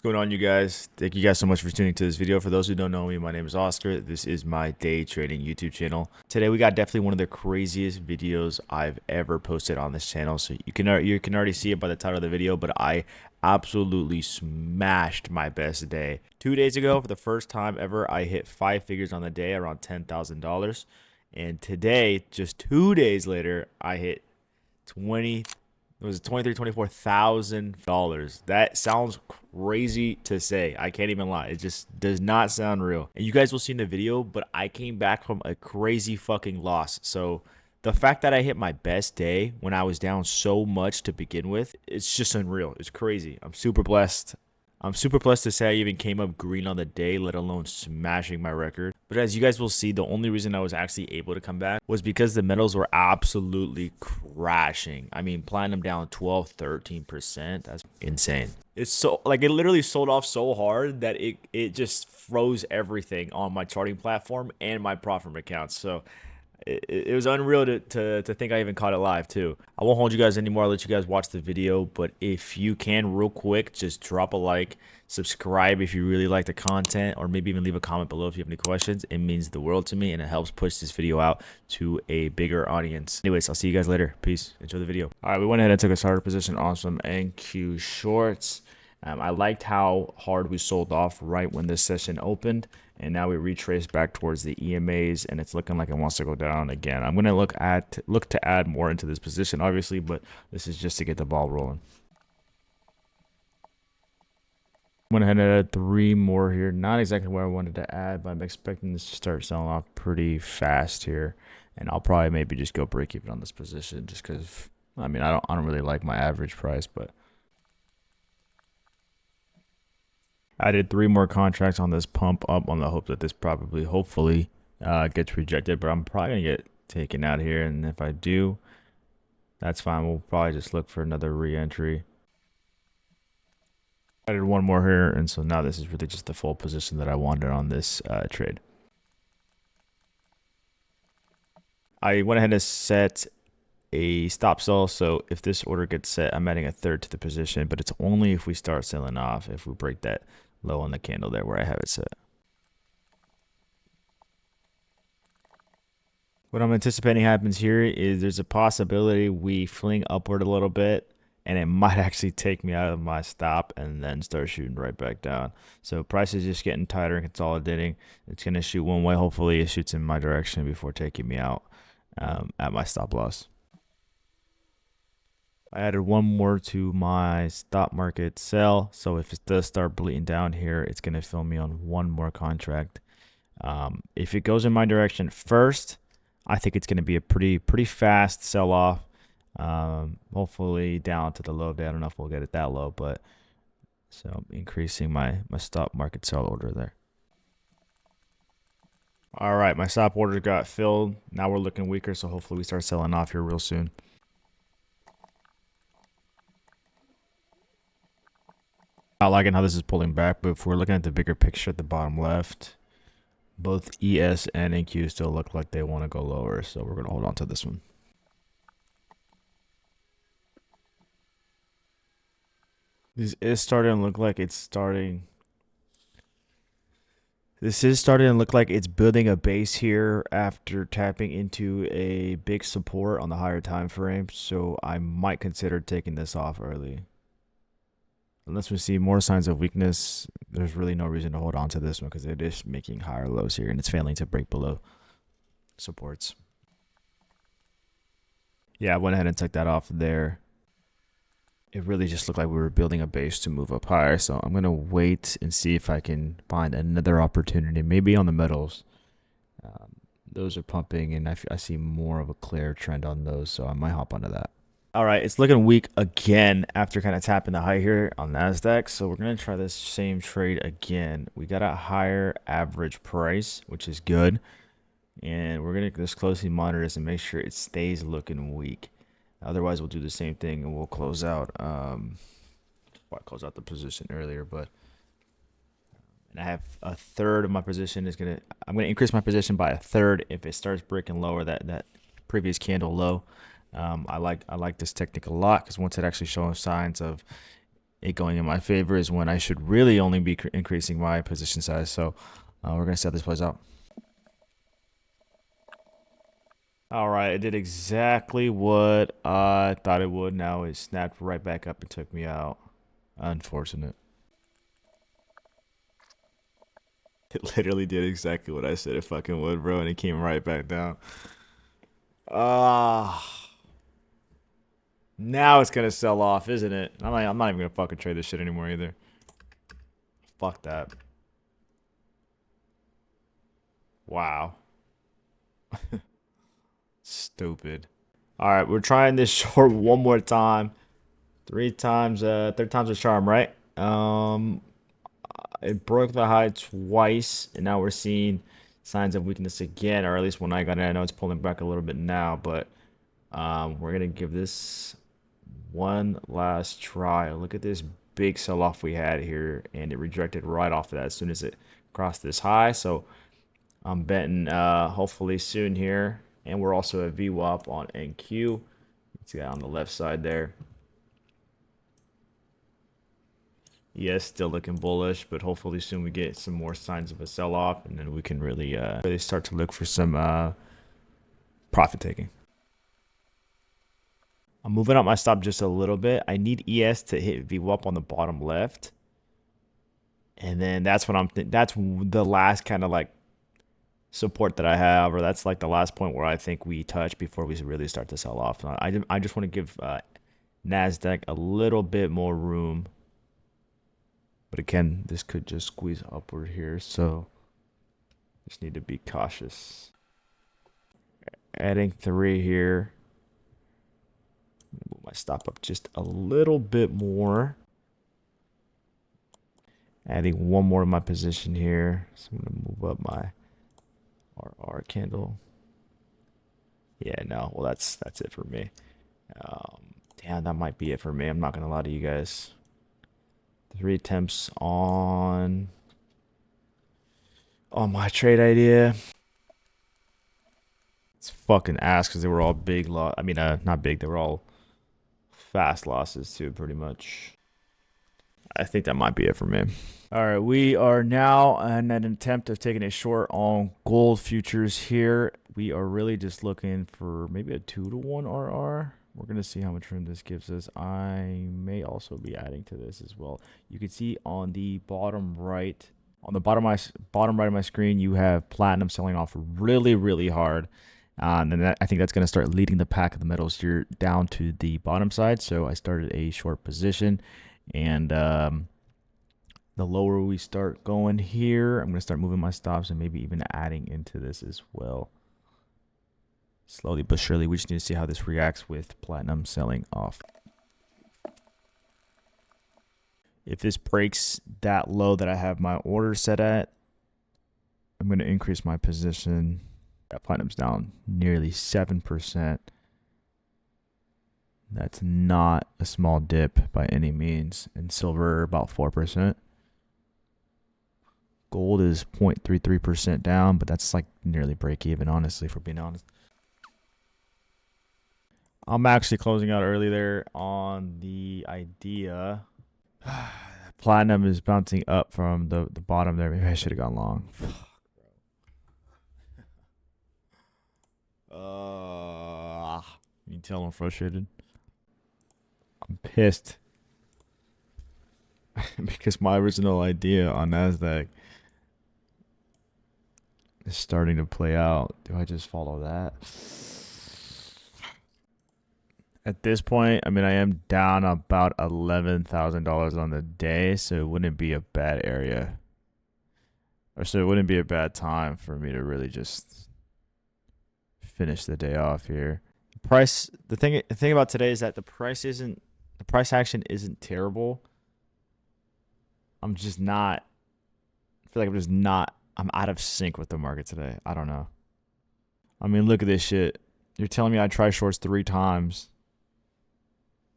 Going on, you guys? Thank you guys so much for tuning to this video. For those who don't know me, my name is Oscar. This is my day trading YouTube channel. Today we got definitely one of the craziest videos I've ever posted on this channel. So you can already see it by the title of the video, but I absolutely smashed my best day. 2 days ago, for the first time ever, I hit 5 figures on the day, around $10,000. And today, just 2 days later, I hit 20 it was $24,000. That sounds crazy to say. I can't even lie. It just does not sound real. And you guys will see in the video, but I came back from a crazy fucking loss. So the fact that I hit my best day when I was down so much to begin with, it's just unreal. It's crazy. I'm super blessed. I'm super blessed to say I even came up green on the day, let alone smashing my record. But as you guys will see, the only reason I was actually able to come back was because the metals were absolutely crashing. I mean, platinum down 12, 13%. That's insane. It's so, like, it literally sold off so hard that it just froze everything on my charting platform and my Propfirm accounts. So it was unreal to think I even caught it live too. I won't hold you guys anymore. I'll let you guys watch the video. But if you can, real quick, just drop a like, subscribe if you really like the content, or maybe even leave a comment below if you have any questions. It means the world to me, and it helps push this video out to a bigger audience. Anyways, I'll see you guys later. Peace. Enjoy the video. All right, we went ahead and took a starter position on some NQ shorts. I liked how hard we sold off right when this session opened, and now we retraced back towards the EMAs, and it's looking like it wants to go down again. I'm going to look to add more into this position, obviously, but this is just to get the ball rolling. Went ahead and added 3 more here. Not exactly where I wanted to add, but I'm expecting this to start selling off pretty fast here, and I'll probably maybe just go break even on this position, just because I mean I don't really like my average price, but I did 3 more contracts on this pump up on the hope that this hopefully gets rejected, but I'm probably gonna get taken out here, and if I do, that's fine. We'll probably just look for another re-entry. I did 1 more here, and so now this is really just the full position that I wanted on this trade. I went ahead and set a stop sell, so if this order gets set, I'm adding a third to the position, but it's only if we start selling off, if we break that low on the candle there where I have it set. What I'm anticipating happens here is there's a possibility we fling upward a little bit, and it might actually take me out of my stop and then start shooting right back down. So price is just getting tighter and consolidating. It's going to shoot one way. Hopefully it shoots in my direction before taking me out at my stop loss. I added 1 more to my stop market sell, so if it does start bleeding down here, it's going to fill me on 1 more contract. If it goes in my direction first, I think it's going to be a pretty fast sell off. Hopefully down to the low day. I don't know if we'll get it that low, but so I'm increasing my stop market sell order there. All right, my stop order got filled. Now we're looking weaker, so hopefully we start selling off here real soon. Not liking how this is pulling back, but if we're looking at the bigger picture at the bottom left, both ES and NQ still look like they want to go lower, so we're going to hold on to this one. This is starting to look like it's starting. This is starting to look like it's building a base here after tapping into a big support on the higher time frame, so I might consider taking this off early. Unless we see more signs of weakness, there's really no reason to hold on to this one because it is making higher lows here and it's failing to break below supports. Yeah, I went ahead and took that off there. It really just looked like we were building a base to move up higher, so I'm going to wait and see if I can find another opportunity, maybe on the metals. Those are pumping, and I see more of a clear trend on those, so I might hop onto that. All right, it's looking weak again after kind of tapping the high here on NASDAQ. So we're going to try this same trade again. We got a higher average price, which is good. And we're going to just closely monitor this and make sure it stays looking weak. Otherwise, we'll do the same thing and we'll close out. I closed out the position earlier, but and I have a third of my position is going to, I'm going to increase my position by a third if it starts breaking lower that previous candle low. I like this technique a lot because once it actually shows signs of it going in my favor is when I should really only be increasing my position size. So we're gonna set this place up. All right, it did exactly what I thought it would. Now it snapped right back up and took me out. Unfortunate. It literally did exactly what I said it fucking would, bro, and it came right back down. Ah. Now it's gonna sell off, isn't it? I'm not even gonna fucking trade this shit anymore either. Fuck that. Wow. Stupid. All right, we're trying this short one more time. Third time's a charm, right? It broke the high twice, and now we're seeing signs of weakness again, or at least when I got it. I know it's pulling back a little bit now, but we're gonna give this one last try. Look at this big sell-off we had here, and it rejected right off of that as soon as it crossed this high. So I'm betting hopefully soon here, and we're also a VWAP on NQ. You can see that on the left side there. Yes, still looking bullish, but hopefully soon we get some more signs of a sell-off, and then we can really start to look for some profit taking. I'm moving up my stop just a little bit. I need ES to hit VWAP on the bottom left, and then that's what that's the last kind of like support that I have, or that's like the last point where I think we touch before we really start to sell off. I just want to give NASDAQ a little bit more room. But again, this could just squeeze upward here, so just need to be cautious. Adding 3 here. Move my stop up just a little bit more. Adding 1 more to my position here. So I'm going to move up my RR candle. Yeah, no, well that's it for me. Damn, that might be it for me. I'm not going to lie to you guys. 3 attempts on my trade idea. It's fucking ass because they were all big loss. I mean, not big. They were all fast losses too, pretty much. I think that might be it for me. All right, we are now in an attempt of taking a short on gold futures here. We are really just looking for maybe a 2-to-1 RR. We're going to see how much room this gives us. I may also be adding to this as well. You can see on the bottom right, bottom right of my screen, you have platinum selling off really, really hard. And I think that's going to start leading the pack of the metals here down to the bottom side. So I started a short position. And the lower we start going here, I'm going to start moving my stops and maybe even adding into this as well. Slowly but surely, we just need to see how this reacts with platinum selling off. If this breaks that low that I have my order set at, I'm going to increase my position. That platinum's down nearly 7%. That's not a small dip by any means. And silver about 4%. Gold is 0.33% down, but that's like nearly break even, honestly, if we're being honest. I'm actually closing out early there on the idea. Platinum is bouncing up from the bottom there. Maybe I should have gone long. You can tell I'm frustrated. I'm pissed. Because my original idea on NASDAQ is starting to play out. Do I just follow that? At this point, I mean, I am down about $11,000 on the day, so it wouldn't be a bad area. Or so it wouldn't be a bad time for me to really just finish the day off here. The thing about today is that the price action isn't terrible. I'm just not, I feel like I'm out of sync with the market today. I don't know. I mean, look at this shit. You're telling me I try shorts 3 times.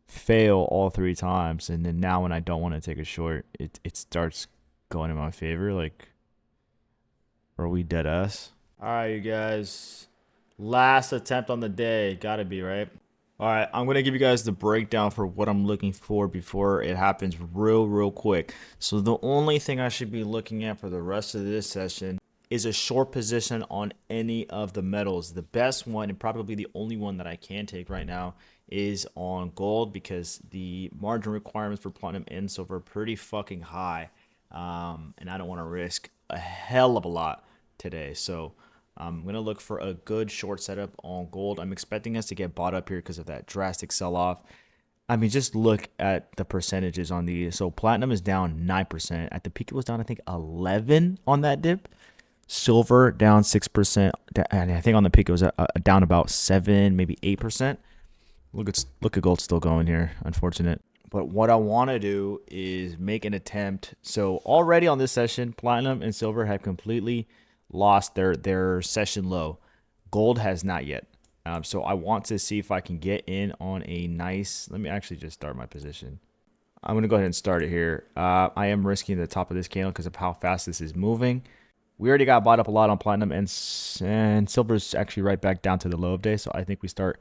Fail all 3 times, and then now when I don't want to take a short, it starts going in my favor. Like, are we dead ass? All right, you guys, last attempt on the day. Gotta be, right? All right, I'm gonna give you guys the breakdown for what I'm looking for before it happens real quick. So the only thing I should be looking at for the rest of this session is a short position on any of the metals. The best one and probably the only one that I can take right now is on gold because the margin requirements for platinum and silver are pretty fucking high. And I don't want to risk a hell of a lot today. So I'm going to look for a good short setup on gold. I'm expecting us to get bought up here because of that drastic sell-off. I mean, just look at the percentages on these. So platinum is down 9%. At the peak, it was down, I think, 11 on that dip. Silver down 6%. And I think on the peak, it was down about 7, maybe 8%. Look at gold still going here. Unfortunate. But what I want to do is make an attempt. So already on this session, platinum and silver have completely lost their session low. Gold has not yet. So I want to see if I can get in on a nice. Let me actually just start my position. I'm going to go ahead and start it here. I am risking the top of this candle because of how fast this is moving. We already got bought up a lot on platinum, and silver is actually right back down to the low of day. So I think we start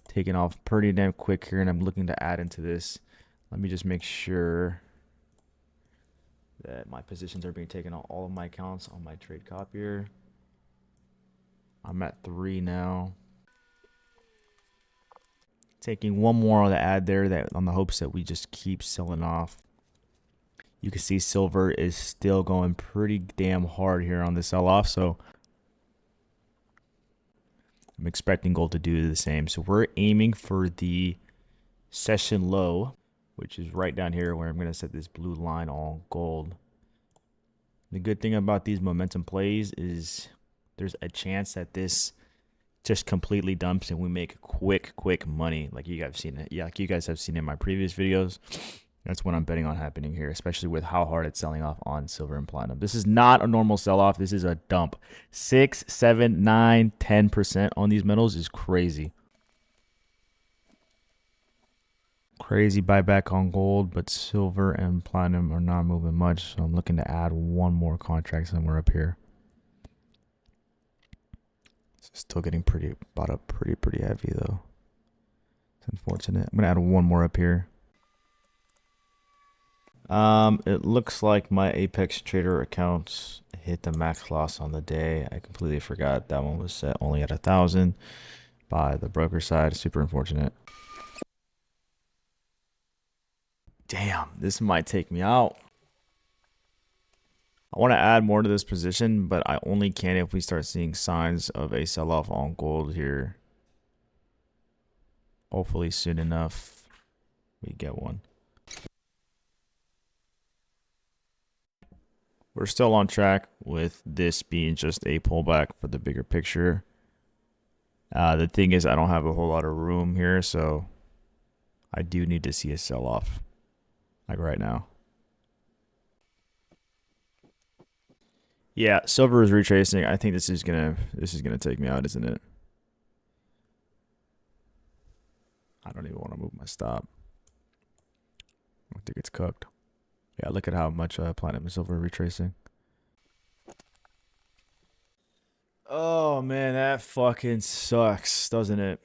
taking off pretty damn quick here, and I'm looking to add into this. Let me just make sure that my positions are being taken on all of my accounts on my trade copier. I'm at 3 now. Taking one more on the ad there that on the hopes that we just keep selling off. You can see silver is still going pretty damn hard here on the sell-off, so I'm expecting gold to do the same. So we're aiming for the session low, which is right down here where I'm going to set this blue line on gold. The good thing about these momentum plays is there's a chance that this just completely dumps and we make quick money like you guys have seen it. Yeah, like you guys have seen in my previous videos. That's what I'm betting on happening here, especially with how hard it's selling off on silver and platinum. This is not a normal sell-off. This is a dump. 6, 7, 9, 10% on these metals is crazy. Crazy buyback on gold, but silver and platinum are not moving much. So I'm looking to add one more contract somewhere up here. It's still getting bought up pretty heavy though. It's unfortunate. I'm gonna add one more up here. It looks like my Apex Trader accounts hit the max loss on the day. I completely forgot that one was set only at 1,000 by the broker side. Super unfortunate. Damn, this might take me out. I want to add more to this position, but I only can if we start seeing signs of a sell-off on gold here. Hopefully soon enough we get one. We're still on track with this being just a pullback for the bigger picture. The thing is, I don't have a whole lot of room here, so I do need to see a sell-off, like right now. Yeah, silver is retracing. I think this is gonna take me out, isn't it? I don't even want to move my stop. I think it's cooked. Yeah, look at how much platinum and silver are retracing. Oh man, that fucking sucks, doesn't it?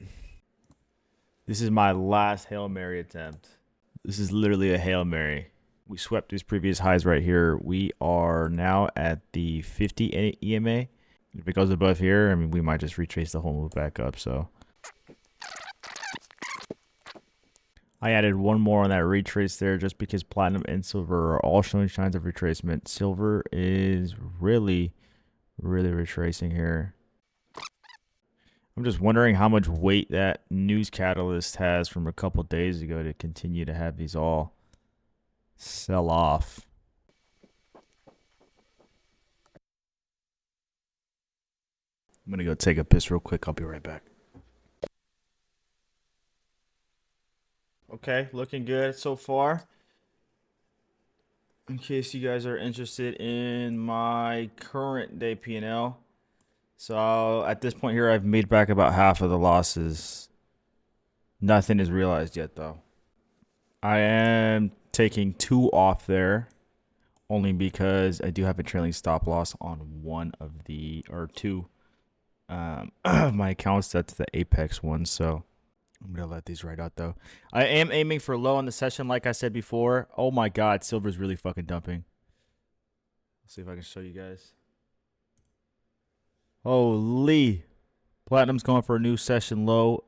This is my last Hail Mary attempt. This is literally a Hail Mary. We swept these previous highs right here. We are now at the 50 EMA. If it goes above here, I mean, we might just retrace the whole move back up, so. I added one more on that retrace there just because platinum and silver are all showing signs of retracement. Silver is really retracing here. I'm just wondering how much weight that news catalyst has from a couple days ago to continue to have these all sell off. I'm gonna go take a piss real quick. I'll be right back. Okay, looking good so far. In case you guys are interested in my current day P&L. So at this point here, I've made back about half of the losses. Nothing is realized yet though. I am taking 2 off there only because I do have a trailing stop loss on one of the, or 2 my accounts. That's the Apex one. So I'm gonna let these right out though. I am aiming for low on the session, like I said before. Oh my god, silver's really fucking dumping. Let's see if I can show you guys. Holy. Platinum's going for a new session low.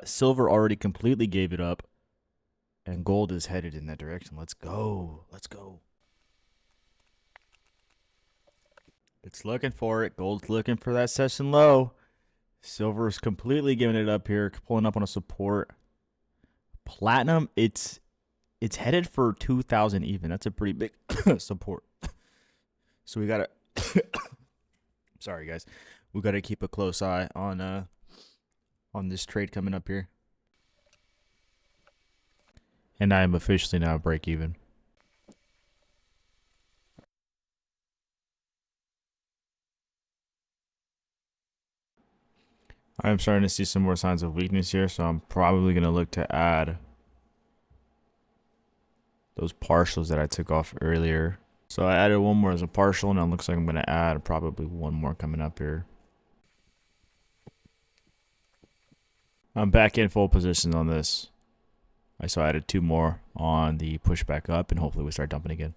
Silver already completely gave it up. And gold is headed in that direction. Let's go. Let's go. It's looking for it. Gold's looking for that session low. Silver's completely giving it up here, pulling up on a support. Platinum, it's headed for 2,000 even. That's a pretty big support. So we gotta. Sorry guys, we gotta keep a close eye on this trade coming up here. And I am officially now break even. I'm starting to see some more signs of weakness here, so I'm probably going to look to add those partials that I took off earlier. So I added one more as a partial, and it looks like I'm going to add probably one more coming up here. I'm back in full position on this. I added two more on the pushback up, and hopefully we start dumping again.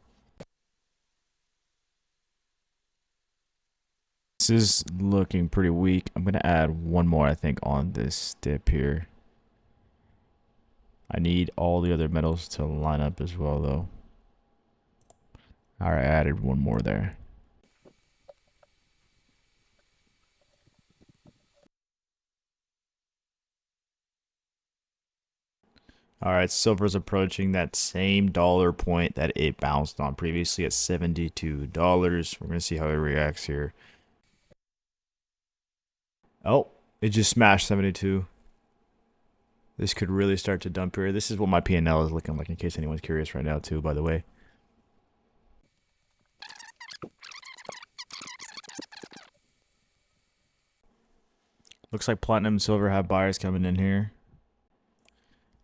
This is looking pretty weak. I'm going to add one more, I think, on this dip here. I need all the other metals to line up as well, though. All right, I added one more there. All right, silver's approaching that same dollar point that it bounced on previously at $72. We're going to see how it reacts here. Oh, it just smashed 72. This could really start to dump here. This is what my P&L is looking like, in case anyone's curious right now, too, by the way. Looks like platinum and silver have buyers coming in here.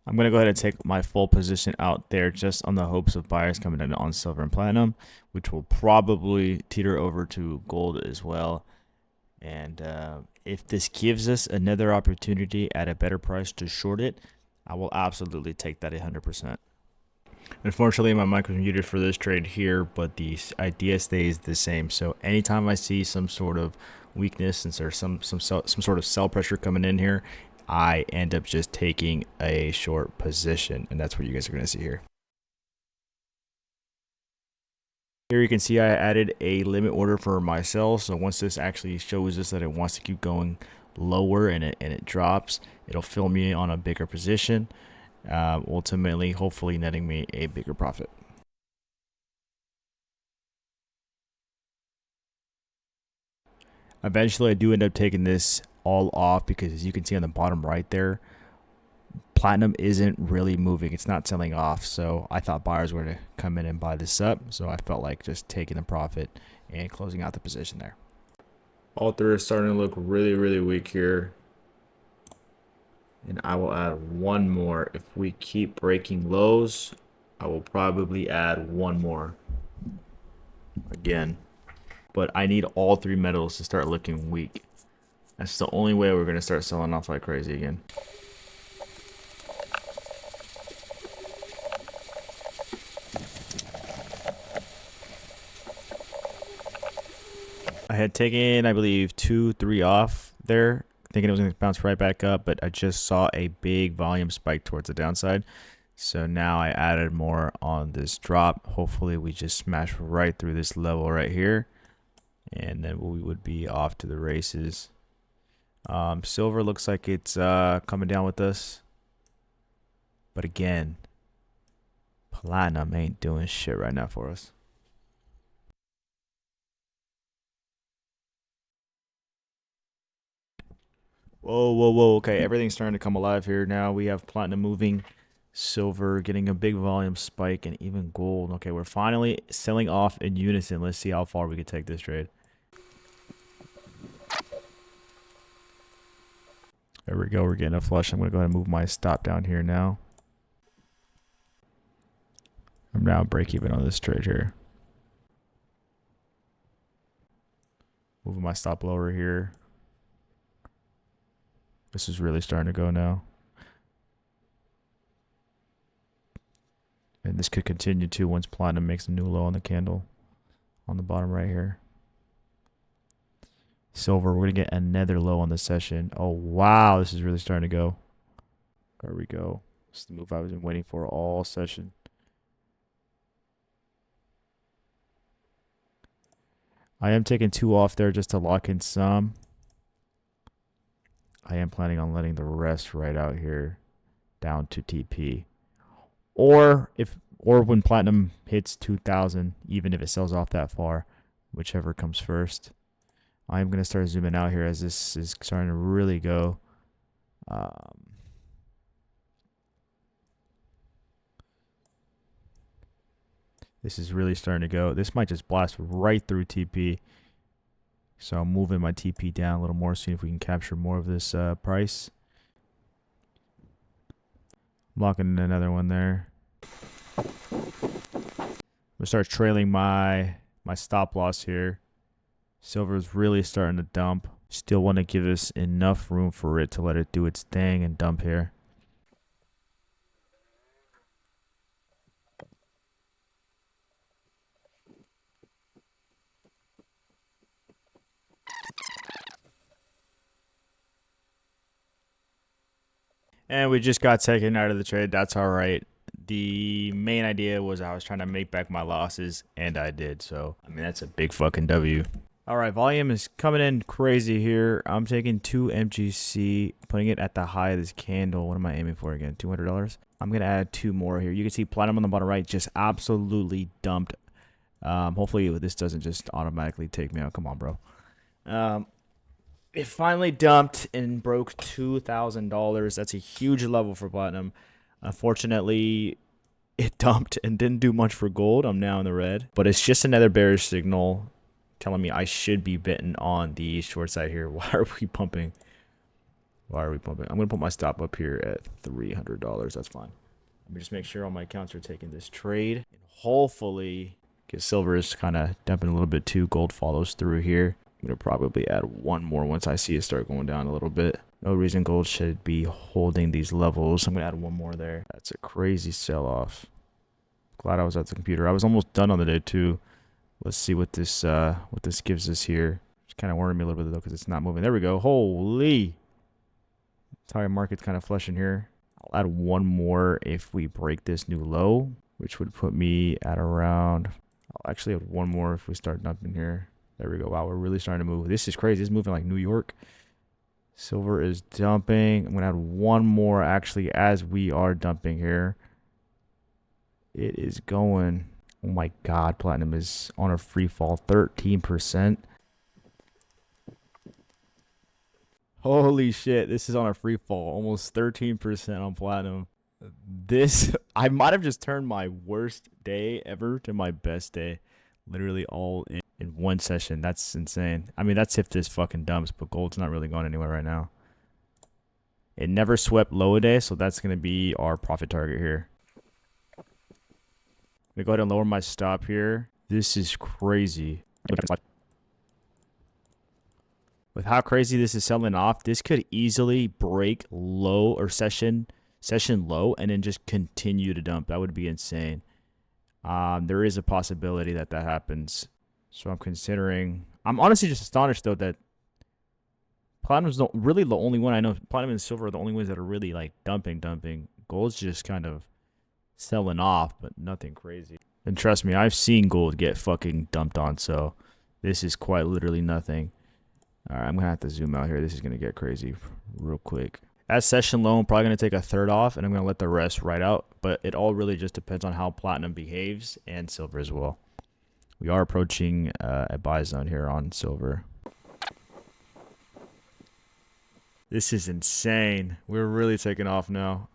I'm going to go ahead and take my full position out there just on the hopes of buyers coming in on silver and platinum, which will probably teeter over to gold as well. And if this gives us another opportunity at a better price to short it, I will absolutely take that 100%. Unfortunately, my mic was muted for this trade here, but the idea stays the same. So anytime I see some sort of weakness, since there's some sort of sell pressure coming in here, I end up just taking a short position, and that's what you guys are going to see here. Here you can see I added a limit order for my sell. So once this actually shows us that it wants to keep going lower and it drops, it'll fill me on a bigger position, ultimately hopefully netting me a bigger profit. Eventually I do end up taking this all off because, as you can see on the bottom right there, platinum isn't really moving. It's not selling off. So I thought buyers were to come in and buy this up. So I felt like just taking the profit and closing out the position there. All three are starting to look really, really weak here. And I will add one more. If we keep breaking lows, I will probably add one more again. But I need all three metals to start looking weak. That's the only way we're going to start selling off like crazy again. I had taken, I believe, 2, 3 off there, thinking it was going to bounce right back up, but I just saw a big volume spike towards the downside. So now I added more on this drop. Hopefully we just smash right through this level right here, and then we would be off to the races. Silver looks like it's coming down with us. But again, platinum ain't doing shit right now for us. Whoa, whoa, whoa. Okay, everything's starting to come alive here now. We have platinum moving, silver getting a big volume spike, and even gold. Okay, we're finally selling off in unison. Let's see how far we can take this trade. There we go. We're getting a flush. I'm going to go ahead and move my stop down here now. I'm now break even on this trade here. Moving my stop lower here. This is really starting to go now. And this could continue too once platinum makes a new low on the candle on the bottom right here. Silver, we're going to get another low on the session. Oh, wow. This is really starting to go. There we go. This is the move I was been waiting for all session. I am taking 2 off there just to lock in some. I am planning on letting the rest right out here down to TP. Or when platinum hits 2,000, even if it sells off that far, whichever comes first. I am going to start zooming out here as this is starting to really go. This is really starting to go. This might just blast right through TP. So I'm moving my TP down a little more, seeing if we can capture more of this price. Locking in another one there. I'm gonna start trailing my stop loss here. Silver is really starting to dump. Still want to give us enough room for it to let it do its thing and dump here. And we just got taken out of the trade. That's all right. The main idea was I was trying to make back my losses, and I did. So, I mean, that's a big fucking W. All right, volume is coming in crazy here. I'm taking 2 MGC, putting it at the high of this candle. What am I aiming for again? $200? I'm going to add 2 more here. You can see platinum on the bottom right just absolutely dumped. Hopefully this doesn't just automatically take me out. Come on, bro. It finally dumped and broke $2,000. That's a huge level for platinum. Unfortunately, it dumped and didn't do much for gold. I'm now in the red. But it's just another bearish signal telling me I should be betting on the short side here. Why are we pumping? Why are we pumping? I'm going to put my stop up here at $300. That's fine. Let me just make sure all my accounts are taking this trade. And hopefully, because silver is kind of dumping a little bit too. Gold follows through here. I'm going to probably add 1 more once I see it start going down a little bit. No reason gold should be holding these levels. I'm going to add 1 more there. That's a crazy sell-off. Glad I was at the computer. I was almost done on the day too. Let's see what this gives us here. It's kind of worrying me a little bit though because it's not moving. There we go. Holy. Entire market's kind of flushing here. I'll add 1 more if we break this new low, which would put me at around. I'll actually add 1 more if we start dumping here. There we go. Wow, we're really starting to move. This is crazy. It's moving like New York. Silver is dumping. I'm going to add 1 more actually as we are dumping here. It is going. Oh my God, platinum is on a free fall. 13%. Holy shit. This is on a free fall. Almost 13% on platinum. I might have just turned my worst day ever to my best day. Literally all in 1 session. That's insane. I mean, that's if this fucking dumps, but gold's not really going anywhere right now. It never swept low a day, so that's going to be our profit target here. I'm going to go ahead and lower my stop here. This is crazy. With how crazy this is selling off, this could easily break low or session low and then just continue to dump. That would be insane. There is a possibility that happens. So I'm considering. I'm honestly just astonished though that platinum's really the only one I know. Platinum and silver are the only ones that are really like dumping. Gold's just kind of selling off, but nothing crazy. And trust me, I've seen gold get fucking dumped on. So this is quite literally nothing. All right, I'm gonna have to zoom out here. This is gonna get crazy real quick. At session low, I'm probably going to take a third off, and I'm going to let the rest ride out. But it all really just depends on how platinum behaves and silver as well. We are approaching a buy zone here on silver. This is insane. We're really taking off now.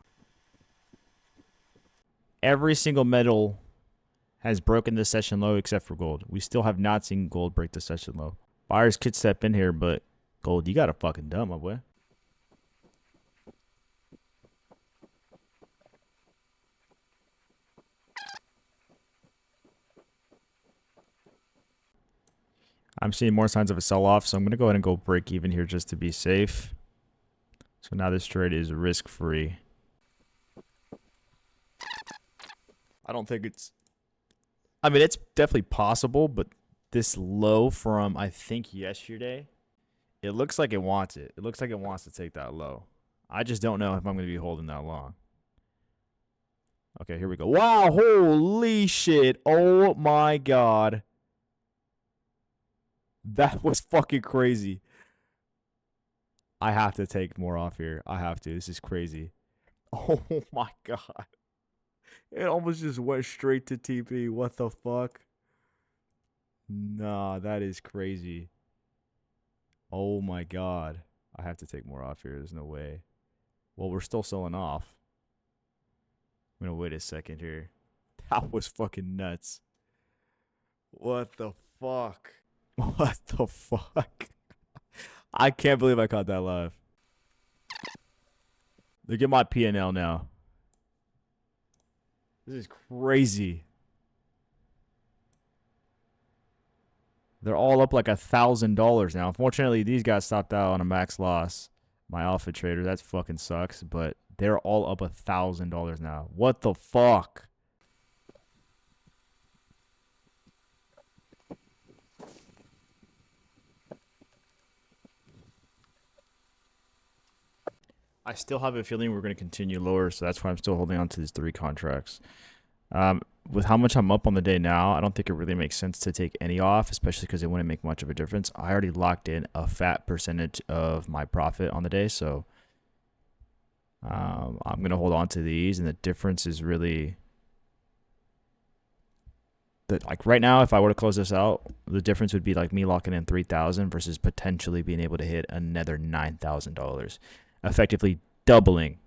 Every single metal has broken the session low except for gold. We still have not seen gold break the session low. Buyers could step in here, but gold, you got to fucking dump, my boy. I'm seeing more signs of a sell-off, so I'm going to go ahead and go break even here just to be safe. So now this trade is risk-free. I don't think it's... I mean, it's definitely possible, but this low from, I think, yesterday, it looks like it wants it. It looks like it wants to take that low. I just don't know if I'm going to be holding that long. Okay, here we go. Wow, holy shit. Oh, my God. That was fucking crazy. I have to take more off here. I have to. This is crazy. Oh, my God. It almost just went straight to TP. What the fuck? Nah, that is crazy. Oh my God. I have to take more off here. There's no way. Well, we're still selling off. I'm gonna wait a second here. That was fucking nuts. What the fuck? What the fuck? I can't believe I caught that live. Look at my P&L now. This is crazy. They're all up like $1,000 now. Unfortunately, these guys stopped out on a max loss. My alpha trader, that fucking sucks. But they're all up $1,000 now. What the fuck? I still have a feeling we're going to continue lower, so that's why I'm still holding on to these 3 contracts. With how much I'm up on the day now, I don't think it really makes sense to take any off, especially because it wouldn't make much of a difference. I already locked in a fat percentage of my profit on the day, so I'm going to hold on to these, and the difference is really... like right now, if I were to close this out, the difference would be like me locking in 3,000 versus potentially being able to hit another $9,000, effectively doubling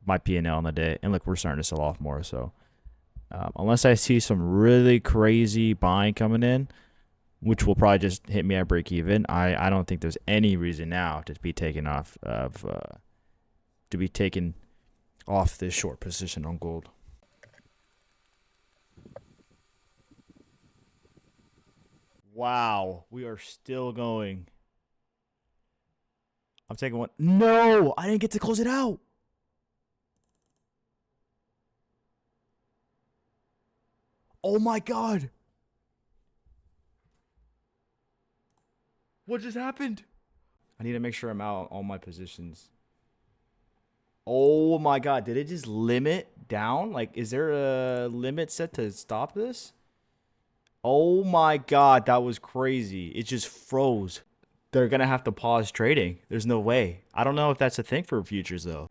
my P&L on the day. And look, we're starting to sell off more, so... unless I see some really crazy buying coming in, which will probably just hit me at break even, I don't think there's any reason now to be taken off this short position on gold. Wow, we are still going. I'm taking one. No, I didn't get to close it out. Oh my God. What just happened? I need to make sure I'm out on all my positions. Oh my God. Did it just limit down? Like, is there a limit set to stop this? Oh my God. That was crazy. It just froze. They're going to have to pause trading. There's no way. I don't know if that's a thing for futures, though.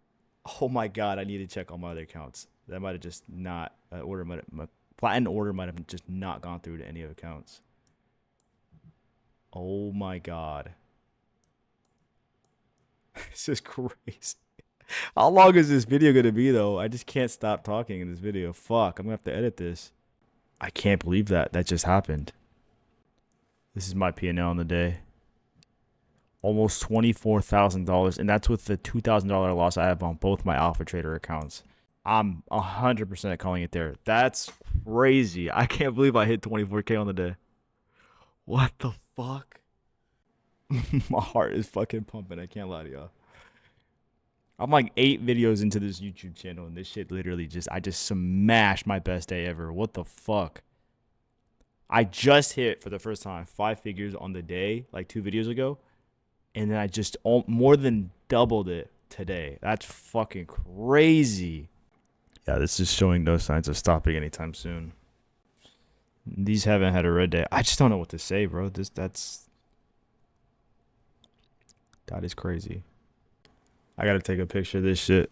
Oh my God. I need to check all my other accounts. That might have just not, my platinum order might have just not gone through to any of accounts. Oh my God. This is crazy. How long is this video going to be, though? I just can't stop talking in this video. Fuck, I'm going to have to edit this. I can't believe that just happened. This is my P&L on the day. Almost $24,000, and that's with the $2,000 loss I have on both my Alpha Trader accounts. I'm 100% calling it there. That's crazy. I can't believe I hit 24K on the day. What the fuck? My heart is fucking pumping. I can't lie to y'all. I'm like 8 videos into this YouTube channel, and this shit literally I just smashed my best day ever. What the fuck? I just hit, for the first time, 5 figures on the day, like 2 videos ago. And then I just more than doubled it today. That's fucking crazy. Yeah, this is showing no signs of stopping anytime soon. These haven't had a red day. I just don't know what to say, bro. That is crazy. I gotta take a picture of this shit.